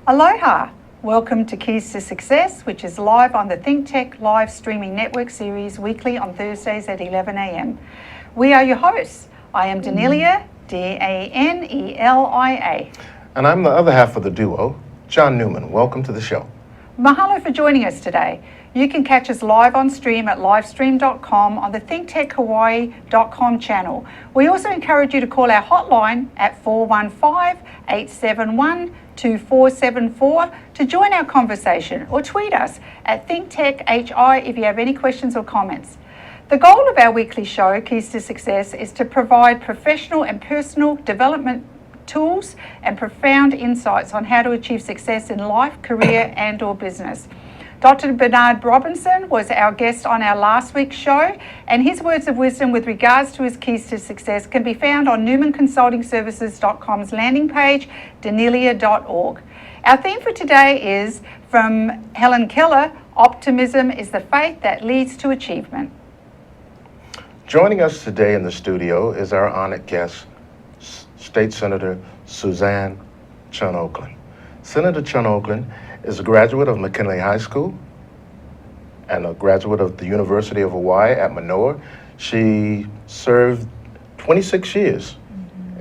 Aloha! Welcome to Keys to Success, which is live on the ThinkTech live streaming network series weekly on Thursdays at 11 a.m. We are your hosts. I am Danelia, D-A-N-E-L-I-A. And I'm the other half of the duo, John Newman. Welcome to the show. Mahalo for joining us today. You can catch us live on stream at livestream.com on the thinktechhawaii.com channel. We also encourage you to call our hotline at 415-871-2474 to join our conversation, or tweet us at ThinkTechHI if you have any questions or comments. The goal of our weekly show, Keys to Success, is to provide professional and personal development tools and profound insights on how to achieve success in life, career and or business. Dr. Bernard Robinson was our guest on our last week's show, and his words of wisdom with regards to his keys to success can be found on newmanconsultingservices.com's landing page, danelia.org. Our theme for today is from Helen Keller, Optimism is the faith that leads to achievement. Joining us today in the studio is our honored guest, State Senator Suzanne Chun Oakland. Senator Chun Oakland is a graduate of McKinley High School and a graduate of the University of Hawaii at Manoa. She served 26 years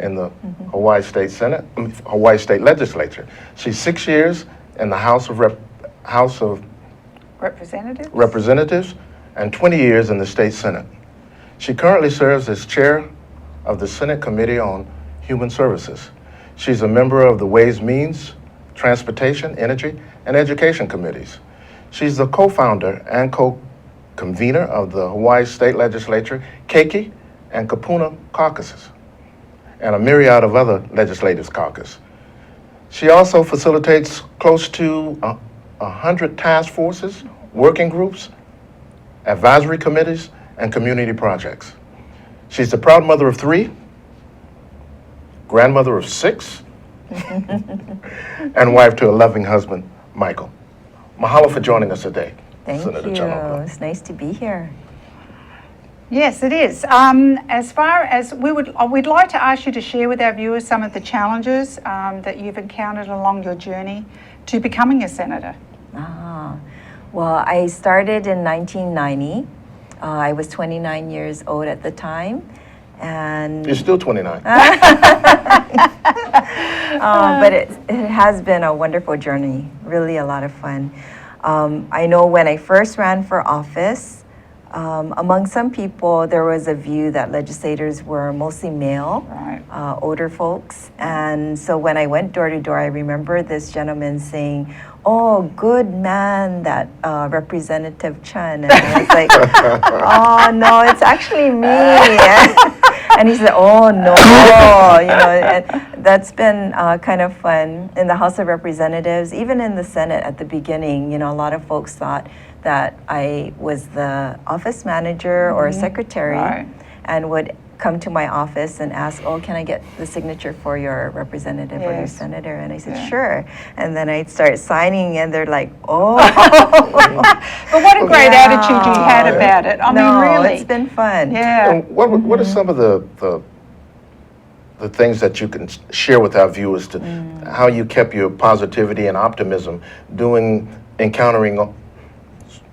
in the Hawaii State Hawaii State Legislature. She's 6 years in the House of Representatives and 20 years in the State Senate. She currently serves as chair of the Senate Committee on Human Services. She's a member of the Ways, Means, Transportation, Energy, and Education Committees. She's the co-founder and co-convener of the Hawaii State Legislature, Keiki, and Kupuna Caucuses, and a myriad of other legislative caucus. She also facilitates close to 100 task forces, working groups, advisory committees, and community projects. She's the proud mother of 3, grandmother of 6, and wife to a loving husband, Michael. Mahalo for joining us today, Senator Chun Oakland. It's nice to be here. Yes, it is. As far as we'd like to ask you to share with our viewers some of the challenges that you've encountered along your journey to becoming a senator. Well, I started in 1990. I was 29 years old at the time. And you're still 29. But it has been a wonderful journey, really a lot of fun. I know when I first ran for office, among some people, there was a view that legislators were mostly male, right. Older folks. And so when I went door to door, I remember this gentleman saying, "Oh, good man, that Representative Chun." And I was like, "Oh, no, it's actually me." And he said, "Oh, no," and that's been kind of fun in the House of Representatives, even in the Senate at the beginning. A lot of folks thought that I was the office manager or secretary, right. and would come to my office and ask, "Oh, can I get the signature for your representative or your senator?" And I said, "Sure." And then I'd start signing, and they're like, "Oh." But what a great attitude you had about it. I mean, really. It's been fun. Yeah. And what are some of the things that you can share with our viewers to how you kept your positivity and optimism encountering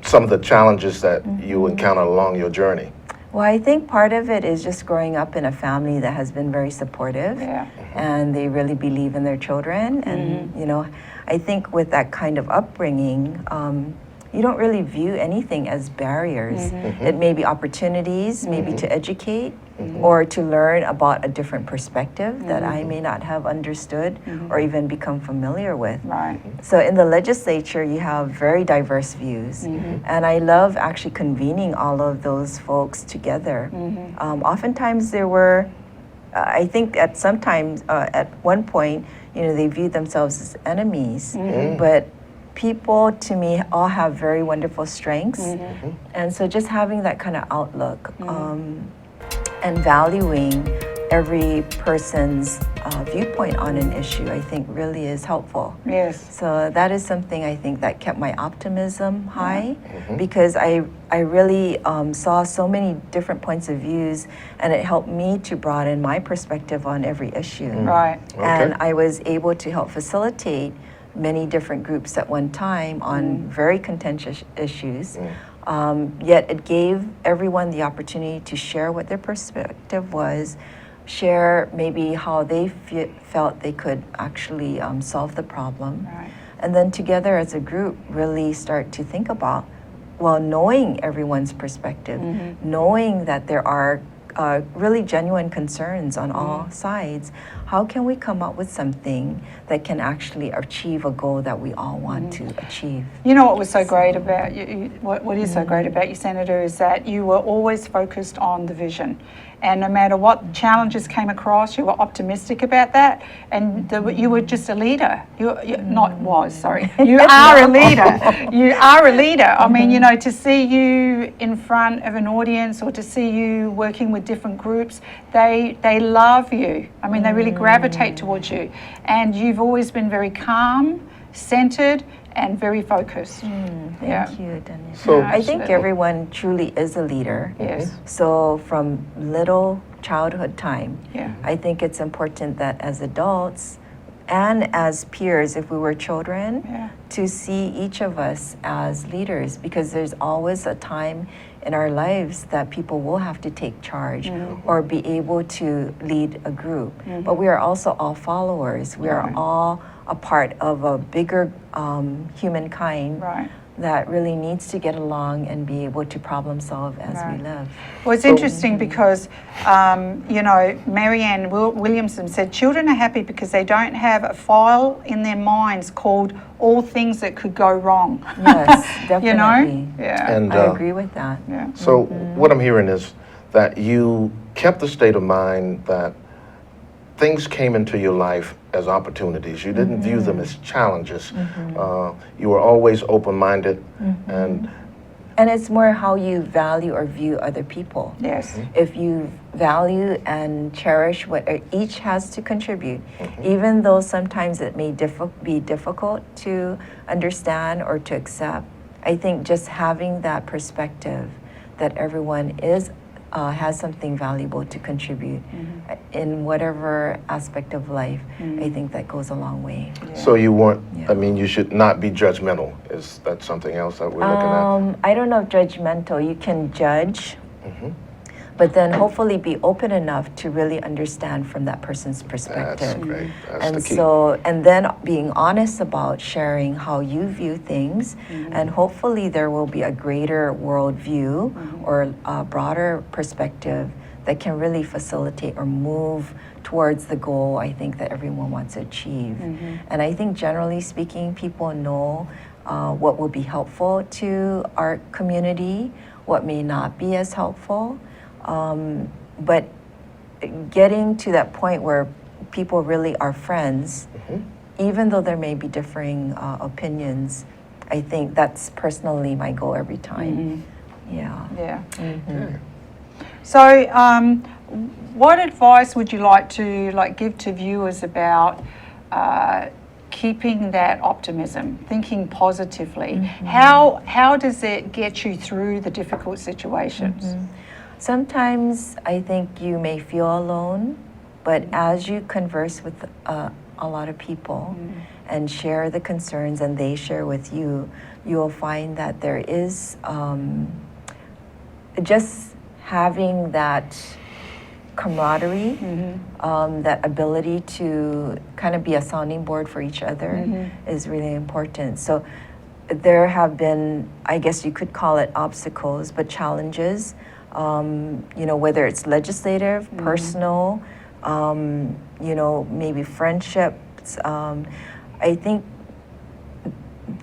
some of the challenges that you encounter along your journey? Well, I think part of it is just growing up in a family that has been very supportive, and they really believe in their children. And, I think with that kind of upbringing, you don't really view anything as barriers. It may be opportunities, maybe to educate or to learn about a different perspective that I may not have understood or even become familiar with. Right. So in the legislature, you have very diverse views. And I love actually convening all of those folks together. Oftentimes there were, I think at one point, they viewed themselves as enemies, but people to me all have very wonderful strengths. And so just having that kind of outlook and valuing every person's viewpoint on an issue, I think really is helpful. Yes. So that is something I think that kept my optimism high, because I really saw so many different points of views, and it helped me to broaden my perspective on every issue. Right. And I was able to help facilitate many different groups at one time on very contentious issues. Yet it gave everyone the opportunity to share what their perspective was, share maybe how they felt they could actually solve the problem. Right. And then together as a group really start to think about, well, knowing everyone's perspective, knowing that there are really genuine concerns on all sides, how can we come up with something that can actually achieve a goal that we all want to achieve? You know what was so great about you, what is so great about you, Senator, is that you were always focused on the vision. And no matter what challenges came across, you were optimistic about that. And you were just a leader. You are a leader. You are a leader. I mean, you know, to see you in front of an audience or to see you working with different groups, they love you. I mean, they really gravitate towards you. And you've always been very calm, centered, and very focused. Thank you, Daniel. So- I think everyone truly is a leader. Yes. So from little childhood time, Yeah. I think it's important that as adults and as peers, if we were children, Yeah. to see each of us as leaders, because there's always a time in our lives that people will have to take charge or be able to lead a group. But we are also all followers. We are Right. all a part of a bigger humankind Right. that really needs to get along and be able to problem solve as Right. we live. Well, it's interesting because, you know, Marianne Williamson said children are happy because they don't have a file in their minds called all things that could go wrong. Yes, definitely. You know? Yeah. And I agree with that. Yeah. so what I'm hearing is that you kept the state of mind that things came into your life as opportunities. You didn't view them as challenges. You were always open-minded, and And it's more how you value or view other people. Yes. If you value and cherish what each has to contribute, even though sometimes it may be difficult to understand or to accept, I think just having that perspective that everyone has something valuable to contribute in whatever aspect of life, I think that goes a long way. so you weren't, Yeah. I mean, you should not be judgmental. Is that something else that we're looking at? I don't know if judgmental, you can judge, but then hopefully be open enough to really understand from that person's perspective. That's great. That's And the key. so, and then being honest about sharing how you view things, and hopefully there will be a greater worldview or a broader perspective that can really facilitate or move towards the goal I think that everyone wants to achieve. And I think generally speaking, people know what will be helpful to our community, what may not be as helpful. But getting to that point where people really are friends, even though there may be differing opinions, I think that's personally my goal every time. Yeah. Yeah. So, what advice would you like to give to viewers about keeping that optimism, thinking positively? How does it get you through the difficult situations? Sometimes I think you may feel alone, but as you converse with a lot of people and share the concerns and they share with you, you will find that there is just having that camaraderie, that ability to kind of be a sounding board for each other is really important. So there have been, I guess you could call it obstacles, but challenges, you know, whether it's legislative, personal, you know, maybe friendships. I think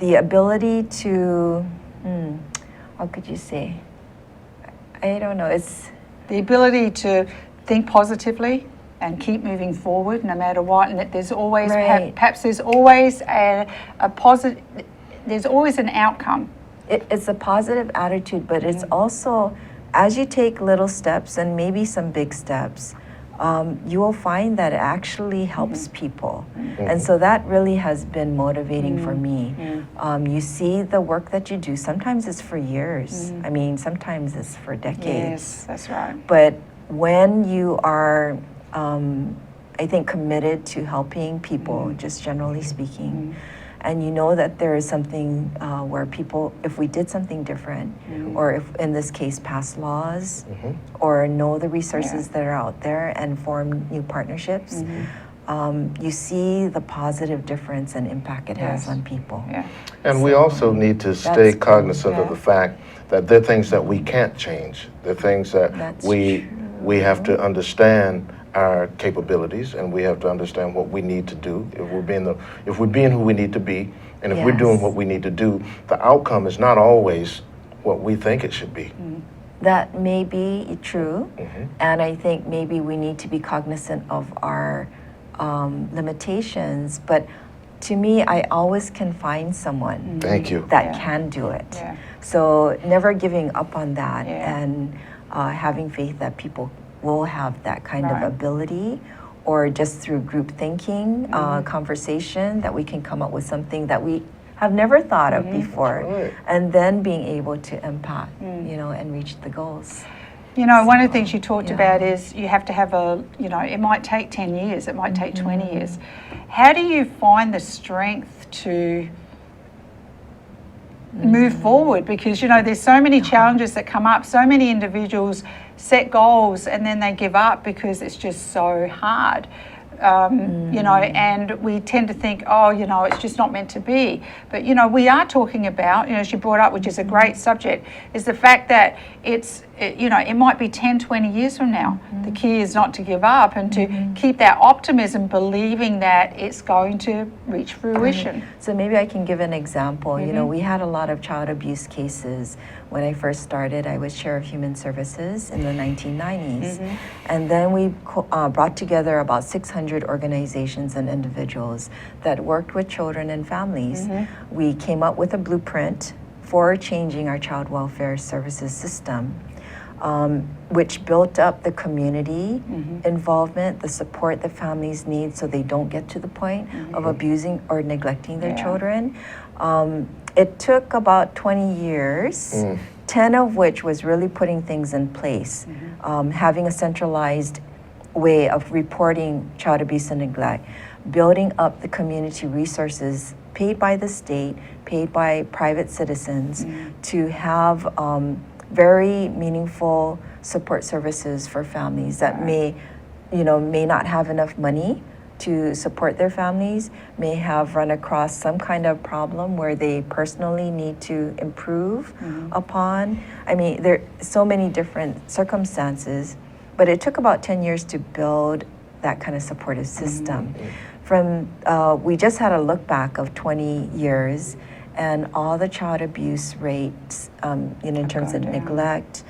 the ability to, how could you say? I don't know, it's The ability to think positively and keep moving forward no matter what, and that there's always Right. perhaps there's always a positive, there's always an outcome. it's a positive attitude, but it's also, as you take little steps and maybe some big steps, you will find that it actually helps people. And so that really has been motivating for me. You see the work that you do, sometimes it's for years. I mean, sometimes it's for decades. Yes, that's right. But when you are, I think, committed to helping people, just generally speaking, and you know that there is something where people, if we did something different, or if in this case pass laws, or know the resources that are out there and form new partnerships, you see the positive difference and impact it has on people. And we also need to stay cognizant of the fact that there are things that we can't change. There are things that we have to understand our capabilities, and we have to understand what we need to do. If we're being who we need to be, and if we're doing what we need to do, the outcome is not always what we think it should be. That may be true, and I think maybe we need to be cognizant of our limitations, but to me, I always can find someone that can do it. So never giving up on that, and having faith that people will have that kind of ability, or just through group thinking, conversation, that we can come up with something that we have never thought of before, and then being able to impact, you know, and reach the goals. You know, one of the things you talked about is you have to have it might take 10 years, it might take 20 years. How do you find the strength to move forward? Because, you know, there's so many challenges that come up, so many individuals set goals and then they give up because it's just so hard. You know, and we tend to think, oh, you know, it's just not meant to be. But, you know, we are talking about, you know, as you brought up, which is a great subject, is the fact that you know, it might be 10, 20 years from now. The key is not to give up and to keep that optimism, believing that it's going to reach fruition. So maybe I can give an example. You know, we had a lot of child abuse cases. When I first started, I was chair of human services in the 1990s. And then we brought together about 600 organizations and individuals that worked with children and families. We came up with a blueprint for changing our child welfare services system, which built up the community involvement, the support that families need so they don't get to the point of abusing or neglecting their children. It took about 20 years, 10 of which was really putting things in place, having a centralized way of reporting child abuse and neglect, building up the community resources paid by the state, paid by private citizens, to have very meaningful support services for families that may not have enough money to support their families, may have run across some kind of problem where they personally need to improve upon. I mean, there are so many different circumstances, but it took about 10 years to build that kind of supportive system. We just had a look back of 20 years, and all the child abuse rates, in terms of neglect,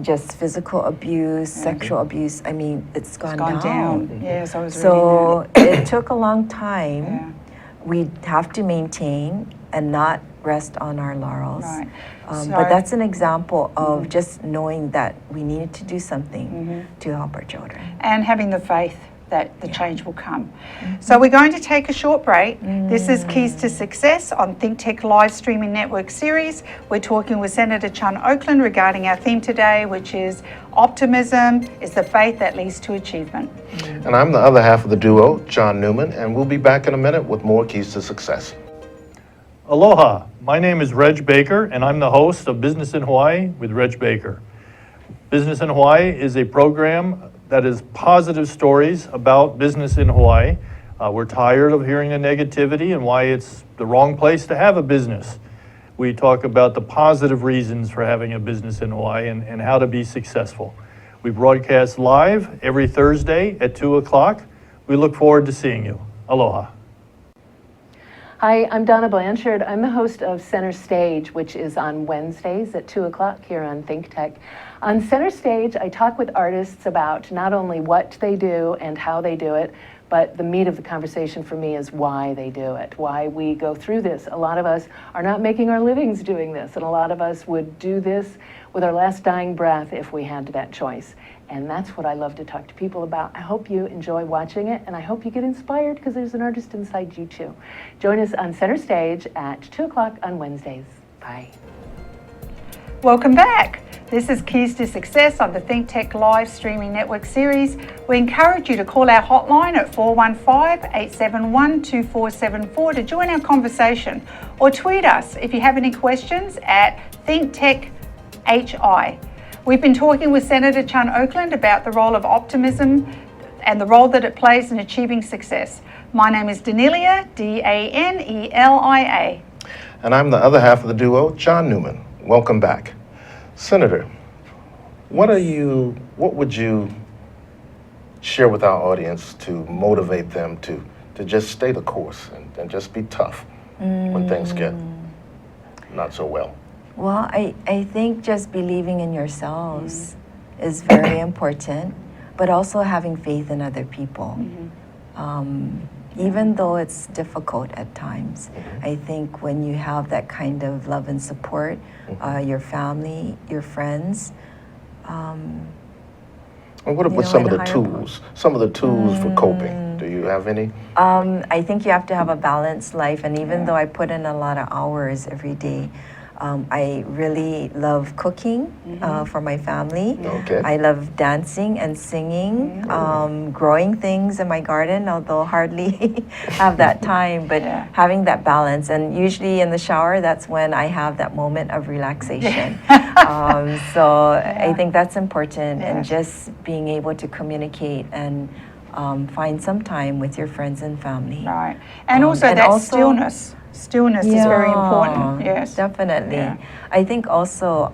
just physical abuse, sexual abuse, I mean, it's gone down. Yes, I was So it took a long time. We have to maintain and not rest on our laurels. But that's an example of just knowing that we needed to do something to help our children. And having the faith that the change will come. So we're going to take a short break. This is Keys to Success on Think Tech live streaming network series. We're talking with Senator Chun Oakland regarding our theme today, which is Optimism is the faith that leads to achievement. And I'm the other half of the duo, John Newman, and we'll be back in a minute with more Keys to Success. Aloha, my name is Reg Baker, and I'm the host of Business in Hawaii with Reg Baker. Business in Hawaii is a program that is positive stories about business in Hawaii. We're tired of hearing the negativity and why it's the wrong place to have a business. We talk about the positive reasons for having a business in Hawaii and how to be successful. We broadcast live every Thursday at 2 o'clock. We look forward to seeing you. Aloha. Hi, I'm Donna Blanchard. I'm the host of Center Stage, which is on Wednesdays at 2 o'clock here on Think Tech. On Center Stage, I talk with artists about not only what they do and how they do it, but the meat of the conversation for me is why they do it, why we go through this. A lot of us are not making our livings doing this, and a lot of us would do this with our last dying breath if we had that choice. And that's what I love to talk to people about. I hope you enjoy watching it, and I hope you get inspired because there's an artist inside you too. Join us on Center Stage at 2 o'clock on Wednesdays. Bye. Welcome back. This is Keys to Success on the Think Tech live streaming network series. We encourage you to call our hotline at 415-871-2474 to join our conversation, or tweet us if you have any questions at ThinkTechHI. We've been talking with Senator Chun Oakland about the role of optimism and the role that it plays in achieving success. My name is Danelia, Danelia. And I'm the other half of the duo, John Newman. Welcome back. Senator, what would you share with our audience to motivate them to just stay the course and just be tough when things get not so well? Well, I think just believing in yourselves is very important, but also having faith in other people. Even though it's difficult at times, I think when you have that kind of love and support, your family, your friends. And what about some of the tools? Some of the tools for coping. Do you have any? I think you have to have a balanced life, and even though I put in a lot of hours every day, I really love cooking for my family. Okay. I love dancing and singing, growing things in my garden, although hardly have that time, but having that balance. And usually in the shower, that's when I have that moment of relaxation. So I think that's important, and just being able to communicate and find some time with your friends and family. Right. And also stillness. Stillness is very important. Yes, definitely. Yeah. I think also,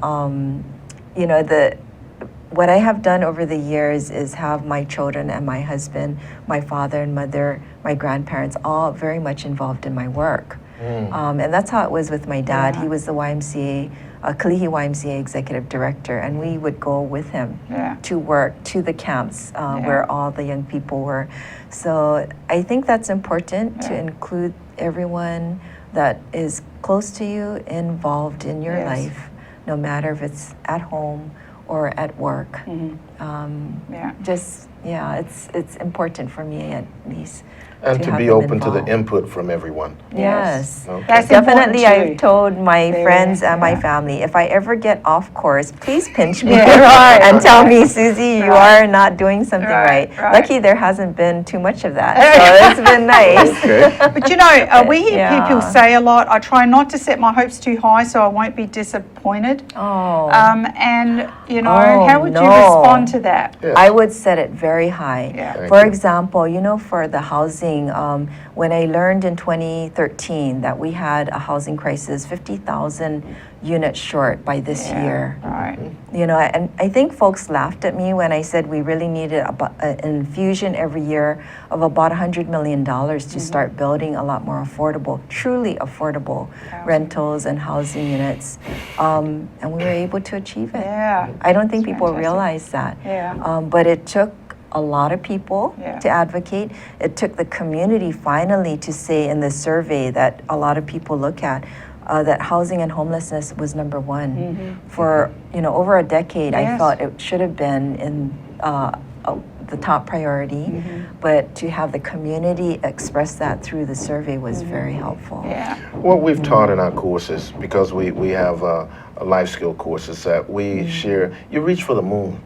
what I have done over the years is have my children and my husband, my father and mother, my grandparents, all very much involved in my work. And that's how it was with my dad. He was the YMCA, Kalihi YMCA executive director, and we would go with him to work, to the camps where all the young people were. So I think that's important to include everyone that is close to you involved in your life, no matter if it's at home or at work. It's important for me at least. And to be open to the input from everyone. Yes. Okay. That's Definitely, important too. I've told my friends and my family, if I ever get off course, please pinch me Right. and tell me, Susie, you are not doing something right. Lucky there hasn't been too much of that, so it's been nice. Okay. But we hear people say a lot, I try not to set my hopes too high so I won't be disappointed. Oh. How would you respond to that? Yeah. I would set it very high. Yeah. For example, for the housing, when I learned in 2013 that we had a housing crisis, 50,000 units short by this year. Right. And I think folks laughed at me when I said we really needed an infusion every year of about $100 million to start building a lot more affordable, truly affordable rentals and housing units. And we were able to achieve it. Yeah. I don't think people fantastic. realize that. Yeah. But it took a lot of people Yeah. to advocate. It took the community finally to say in the survey that a lot of people look at, that housing and homelessness was number one. For over a decade. I thought it should have been in the top priority, but to have the community express that through the survey was very helpful. Yeah. What we've taught in our courses, because we have life skill courses that we share, you reach for the moon.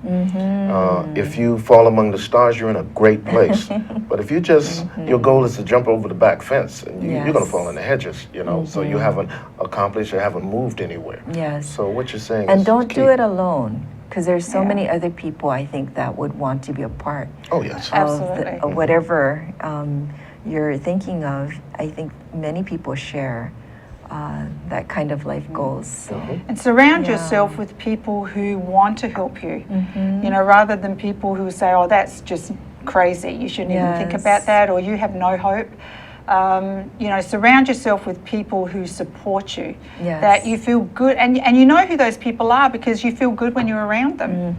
If you fall among the stars, you're in a great place. But if your goal is to jump over the back fence, and you're going to fall in the hedges, so you haven't accomplished or haven't moved anywhere. Yes. So what you're saying And is don't key. do it alone, because there's so many other people I think that would want to be a part Oh, yes. Absolutely. of whatever you're thinking of. I think many people share that kind of life goals. So. And surround yourself with people who want to help you, rather than people who say, oh, that's just crazy, you shouldn't even think about that, or you have no hope. Surround yourself with people who support you, that you feel good, and you know who those people are because you feel good when you're around them,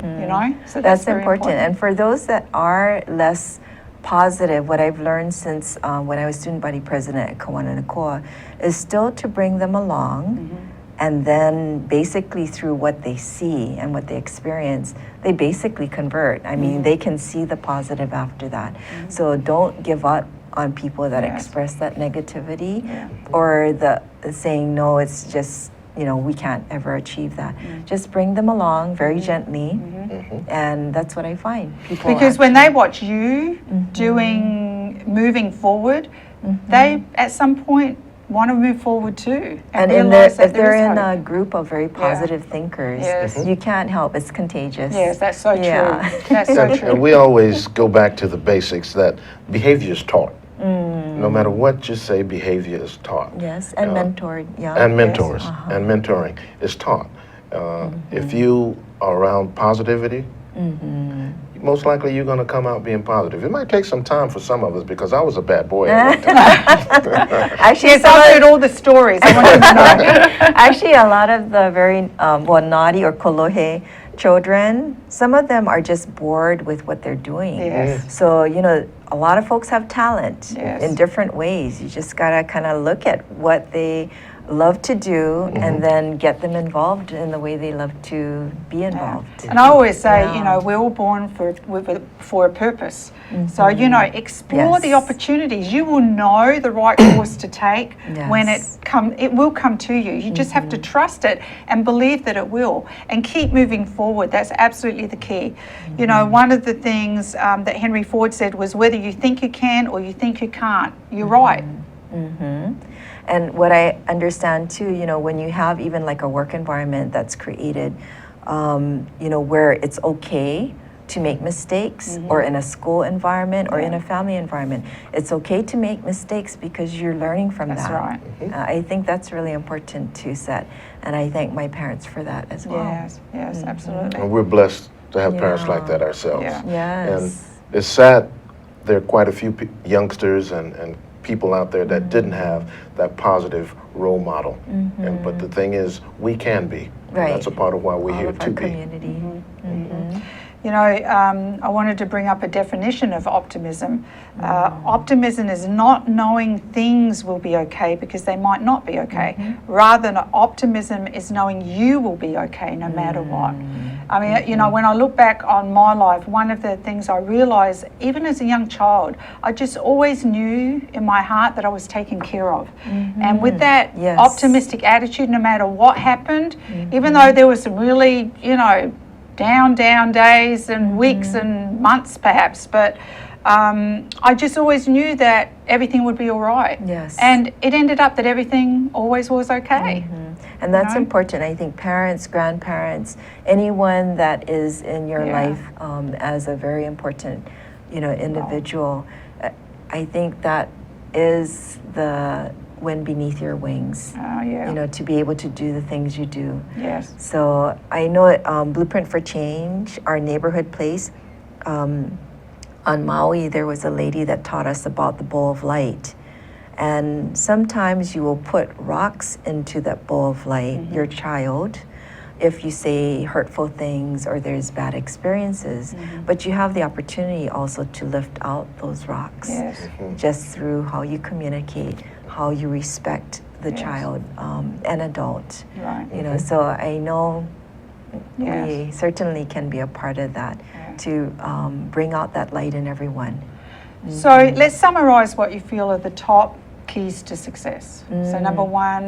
So that's very important. And for those that are less positive, what I've learned since when I was student body president at Kawananakoa is still to bring them along, and then basically through what they see and what they experience, they basically convert. I mean, they can see the positive after that. So don't give up on people that express that negativity or the saying, no, it's just we can't ever achieve that. Just bring them along very gently, and that's what I find. People Because when they watch you moving forward, they at some point want to move forward too. And realise that if they're there is in hope. a group of very positive thinkers, Yes. you can't help. It's contagious. Yes, that's so Yeah. true. That's so And true. we always go back to the basics that behavior is taught. No matter what you say, behavior is taught. Yes, and mentored. Yeah. And mentors Uh-huh. and mentoring is taught. If you are around positivity, most likely you're going to come out being positive. It might take some time for some of us because I was a bad boy at one time. Actually, Yes, I've heard all the stories. I want you to know. Actually, a lot of the very naughty or kolohe children, some of them are just bored with what they're doing. Yes. So, a lot of folks have talent Yes. in different ways. You just got to kind of look at what they love to do and then get them involved in the way they love to be involved. And I always say, Yeah. we're all born for a purpose. So, explore the Yes. opportunities. You will know the right course to take when it will come to you. You just have to trust it and believe that it will and keep moving forward. That's absolutely the key. One of the things that Henry Ford said was whether you think you can or you think you can't, you're right. And what I understand too, when you have even like a work environment that's created, where it's okay to make mistakes, or in a school environment or in a family environment, it's okay to make mistakes because you're learning from That's that. right. I think that's really important to set, and I thank my parents for that as well. Yes, absolutely. And we're blessed to have parents like that ourselves. Yeah. Yes. And it's sad there are quite a few youngsters and people out there that didn't have that positive role model. But the thing is, we can be. And Right. that's a part of why we're All here of to our be. community. I wanted to bring up a definition of optimism. Optimism is not knowing things will be okay because they might not be okay. Rather, optimism is knowing you will be okay no matter what. I mean, when I look back on my life, one of the things I realized, even as a young child, I just always knew in my heart that I was taken care of. And with that Yes. optimistic attitude, no matter what happened, even though there were some really, down days and weeks and months perhaps, but I just always knew that everything would be all right. Yes. And it ended up that everything always was okay. And that's know? important. I think parents, grandparents, anyone that is in your Yeah. life as a very important, individual, I think that is the wind beneath your wings. Oh, yeah. To be able to do the things you do. Yes. So I know Blueprint for Change, our neighborhood place, on Maui, there was a lady that taught us about the bowl of light. And sometimes you will put rocks into that bowl of light, your child, if you say hurtful things or there's bad experiences. But you have the opportunity also to lift out those rocks Yes. just through how you communicate, how you respect the child and adult. Right. So I know Yes. we certainly can be a part of that to bring out that light in everyone. So let's summarize what you feel are the top keys to success. So number one,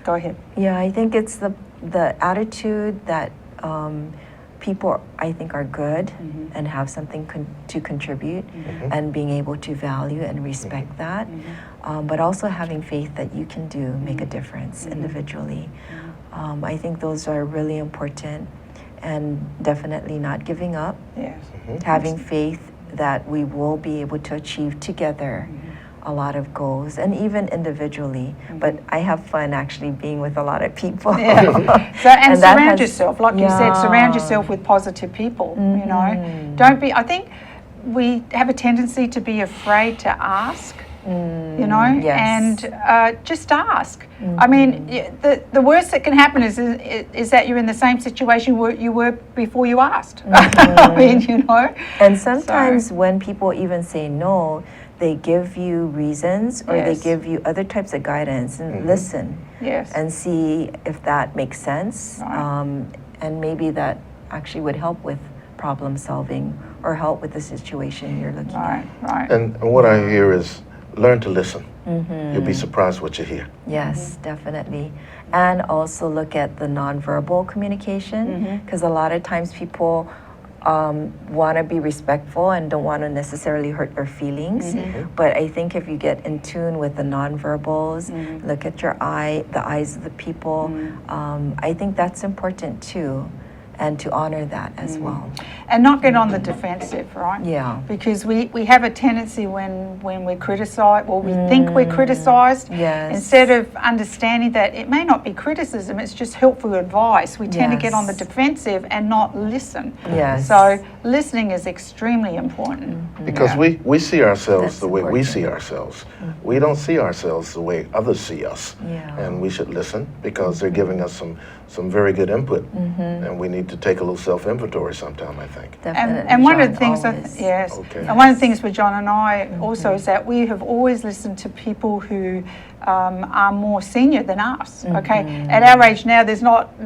go ahead. Yeah, I think it's the attitude that people, I think, are good and have something to contribute, and being able to value and respect that, but also having faith that you can make a difference individually. I think those are really important, and definitely not giving up, Yes. having faith that we will be able to achieve together a lot of goals, and even individually. But I have fun actually being with a lot of people. Yeah. So, and And that surround has- yourself, like you said, surround yourself with positive people. Don't be. I think we have a tendency to be afraid to ask. Yes. And just ask. I mean, the worst that can happen is that you're in the same situation you were before you asked. I mean, And sometimes when people even say no, they give you reasons, or they Yes. give you other types of guidance, and listen Yes. and see if that makes sense. Right. And maybe that actually would help with problem solving or help with the situation you're looking at. Right. And what I hear is learn to listen. You'll be surprised what you hear. Yes, definitely. And also look at the nonverbal communication, because a lot of times people want to be respectful and don't want to necessarily hurt your feelings. But I think if you get in tune with the nonverbals, look at the eyes of the people, I think that's important too. And to honor that as well. And not get on the defensive, right? Yeah. Because we have a tendency when we're criticised, or we think we're criticised, Yes. instead of understanding that it may not be criticism, it's just helpful advice. We tend to get on the Yes. defensive and not listen. Yes. So listening is extremely important. Because we see ourselves That's the way we important. see ourselves. We don't see ourselves the way others see us. Yeah. And we should listen because they're giving us some very good input. And we need to take a little self-inventory sometime, I think. Definitely. And one of the John, things, always. yes, Okay. and one of the things with John and I also is that we have always listened to people who are more senior than us. Okay, at our age now, there's not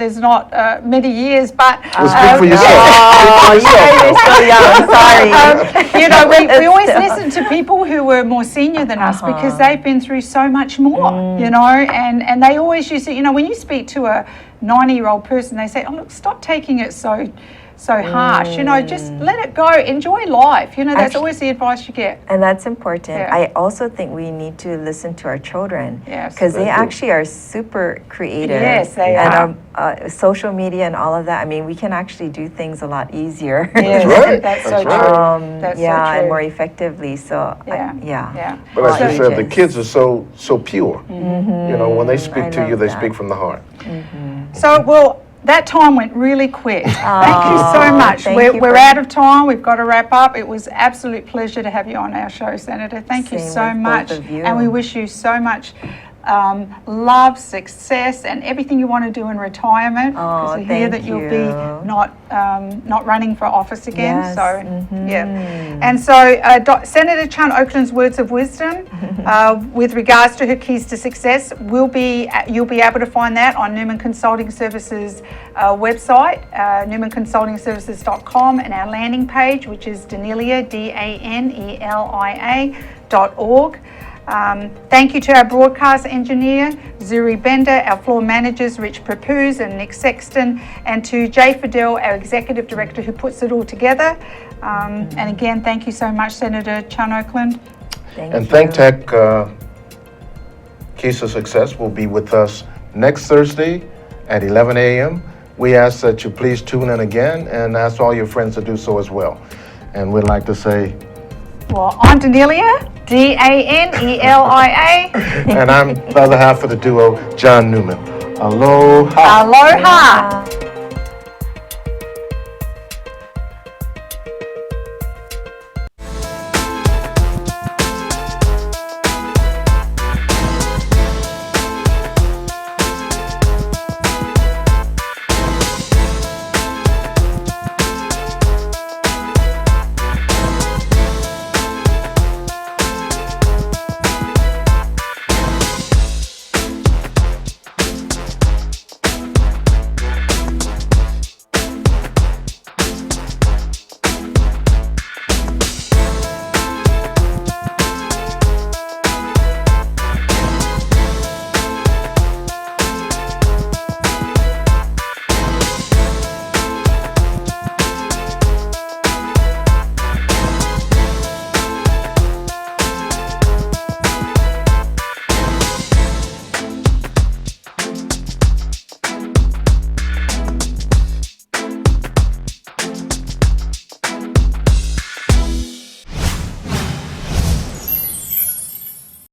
many years, but Well, speak for yourself. Oh, you're so young. Sorry. you know, we always listen to people who were more senior than us because they've been through so much more, you know, and they always used to, you know, when you speak to a 90-year-old person, they say, oh, look, stop taking it so harsh, you know, just let it go, enjoy life, you know, that's always the advice you get. And that's important. Yeah. I also think we need to listen to our children, Yes. because they They do. actually are super creative. Yes, they and social media and all of that. I mean, we can actually do things a lot easier. Yes, right. that's so That's true. right. That's yeah, so true. and more effectively. So Yeah. yeah. But as you said, the Outrageous. kids are so pure. You know, when they speak I to you, love they that. speak from the heart. So, well, that time went really quick. Thank you so much. thank We're, you we're for- out of time. We've got to wrap up. It was absolute pleasure to have you on our show, Senator. Thank you Same so with both much. of you. And we wish you so much love, success, and everything you want to do in retirement. Oh, I hear thank that you'll be you. not running for office again. Yes, So yeah. And so Senator Chun Oakland's words of wisdom with regards to her keys to success you'll be able to find that on Newman Consulting Services website, newmanconsultingservices.com, and our landing page, which is Danelia, DANELIA.org. Thank you to our broadcast engineer, Zuri Bender, our floor managers, Rich Prapuz and Nick Sexton, and to Jay Fidel, our executive director, who puts it all together. And again, thank you so much, Senator Chun Oakland. Thank And you. Think Tech Keys to Success will be with us next Thursday at 11 a.m. We ask that you please tune in again and ask all your friends to do so as well. And we'd like to say, Well, I'm Danelia, DANELIA. and I'm the other half of the duo, John Newman. Aloha. Aloha.